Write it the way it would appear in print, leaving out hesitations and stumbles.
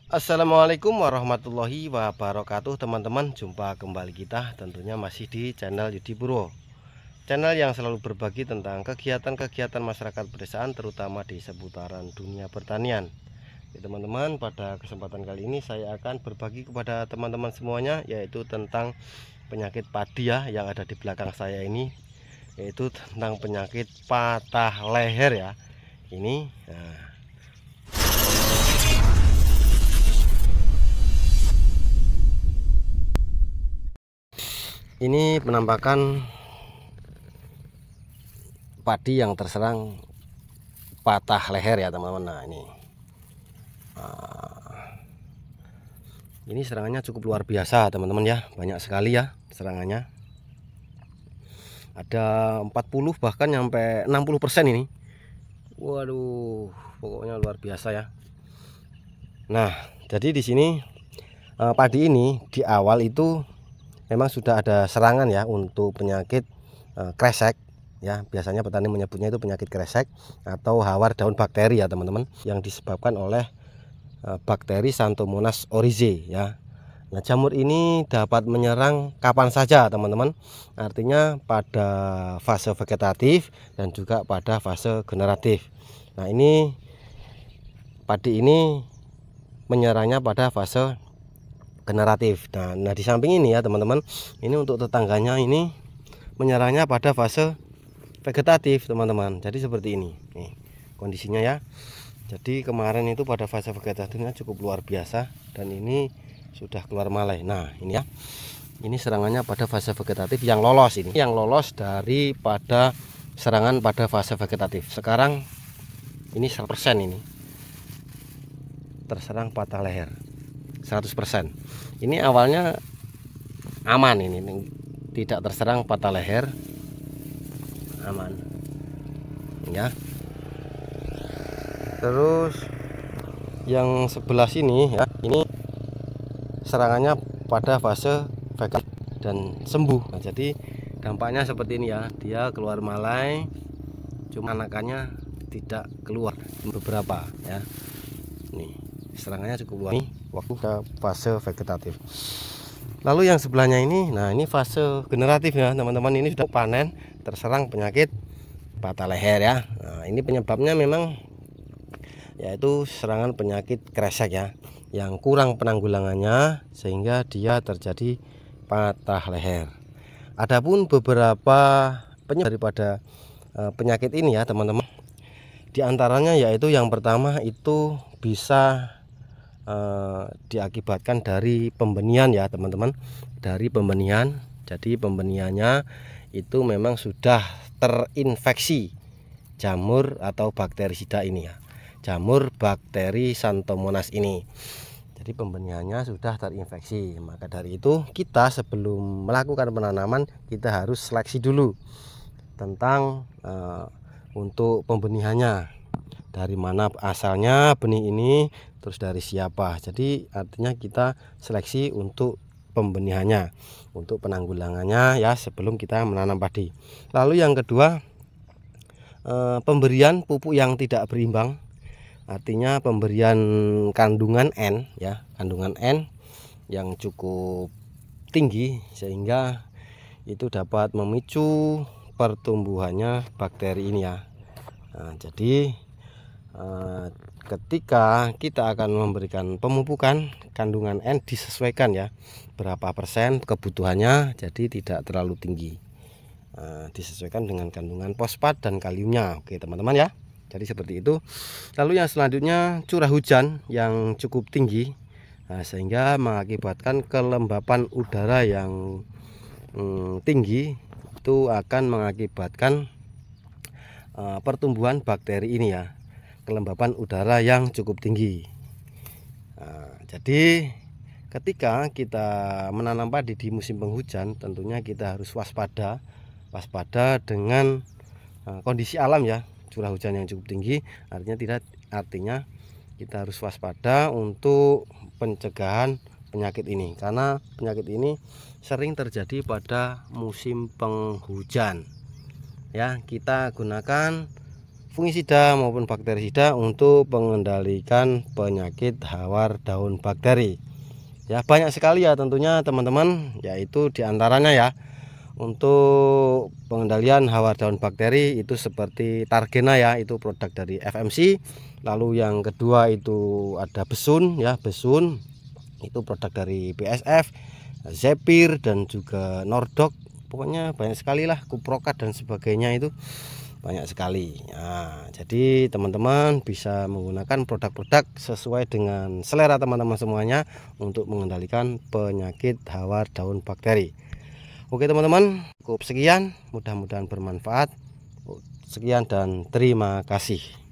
Assalamualaikum warahmatullahi wabarakatuh teman-teman. Jumpa kembali kita tentunya masih di channel Yudi Purwo, channel yang selalu berbagi tentang kegiatan-kegiatan masyarakat pedesaan, terutama di seputaran dunia pertanian. Teman-teman, pada kesempatan kali ini saya akan berbagi kepada teman-teman semuanya, yaitu tentang penyakit padi ya, yang ada di belakang saya ini, yaitu tentang penyakit patah leher ya. Ini ini penampakan padi yang terserang patah leher ya teman-teman. Nah ini serangannya cukup luar biasa teman-teman ya, banyak sekali ya serangannya, ada 40 bahkan sampai 60% ini. Waduh, pokoknya luar biasa ya. Nah, jadi di sini padi ini di awal itu memang sudah ada serangan ya untuk penyakit kresek ya. Biasanya petani menyebutnya itu penyakit kresek atau hawar daun bakteri ya teman-teman, yang disebabkan oleh bakteri Xanthomonas oryzae ya. Nah, jamur ini dapat menyerang kapan saja teman-teman, artinya pada fase vegetatif dan juga pada fase generatif. Nah, ini padi ini menyerangnya pada fase generatif. Nah, di samping ini ya teman-teman, ini untuk tetangganya ini menyerangnya pada fase vegetatif teman-teman. Jadi seperti ini nih kondisinya ya. Jadi kemarin itu pada fase vegetatifnya cukup luar biasa, dan ini sudah keluar malai. Nah, ini ya, ini serangannya pada fase vegetatif yang lolos, ini yang lolos daripada serangan pada fase vegetatif. Sekarang ini 100% ini terserang patah leher 100%. Ini awalnya aman, ini tidak terserang patah leher, aman ya. Terus yang sebelah sini ya, ini serangannya pada fase vegetatif dan sembuh. Nah, jadi dampaknya seperti ini ya, dia keluar malai, cuma anakannya tidak keluar beberapa ya. Nih serangannya cukup luas nih waktu ke fase vegetatif. Lalu yang sebelahnya ini, nah ini fase generatif ya teman-teman. Ini sudah panen, terserang penyakit patah leher ya. Nah, ini penyebabnya memang yaitu serangan penyakit kresek ya, yang kurang penanggulangannya sehingga dia terjadi patah leher. Adapun beberapa penyebab daripada penyakit ini ya teman-teman, diantaranya yaitu yang pertama itu bisa diakibatkan dari pembenihan ya teman-teman, dari pembenihan. Jadi pembenihannya itu memang sudah terinfeksi jamur atau bakterisida ini ya, jamur bakteri Xanthomonas ini. Jadi pembenihannya sudah terinfeksi. Maka dari itu kita sebelum melakukan penanaman kita harus seleksi dulu tentang untuk pembenihannya, dari mana asalnya benih ini, terus dari siapa. Jadi artinya kita seleksi untuk pembenihannya, untuk penanggulangannya ya sebelum kita menanam padi. Lalu yang kedua, pemberian pupuk yang tidak berimbang, artinya pemberian kandungan N ya, kandungan N yang cukup tinggi sehingga itu dapat memicu pertumbuhannya bakteri ini ya. Nah, jadi ketika kita akan memberikan pemupukan, kandungan N disesuaikan ya, berapa persen kebutuhannya, jadi tidak terlalu tinggi. Disesuaikan dengan kandungan fosfat dan kaliumnya. Oke teman-teman ya, jadi seperti itu. Lalu yang selanjutnya, curah hujan yang cukup tinggi, sehingga mengakibatkan kelembapan udara yang tinggi, itu akan mengakibatkan pertumbuhan bakteri ini ya, kelembapan udara yang cukup tinggi. Jadi ketika kita menanam padi di musim penghujan, tentunya kita harus waspada dengan kondisi alam ya, curah hujan yang cukup tinggi, artinya kita harus waspada untuk pencegahan penyakit ini, karena penyakit ini sering terjadi pada musim penghujan ya. Kita gunakan fungisida maupun bakterisida untuk mengendalikan penyakit hawar daun bakteri. Ya, banyak sekali ya tentunya teman-teman, yaitu diantaranya ya untuk pengendalian hawar daun bakteri itu seperti Targena ya, itu produk dari FMC. Lalu yang kedua itu ada Besun ya, Besun itu produk dari BASF, Zephyr dan juga Nordok. Pokoknya banyak sekali lah, Kuprokat dan sebagainya, itu banyak sekali. Nah, jadi teman-teman bisa menggunakan produk-produk sesuai dengan selera teman-teman semuanya untuk mengendalikan penyakit hawar daun bakteri. Oke teman-teman, cukup sekian, mudah-mudahan bermanfaat. Sekian dan terima kasih.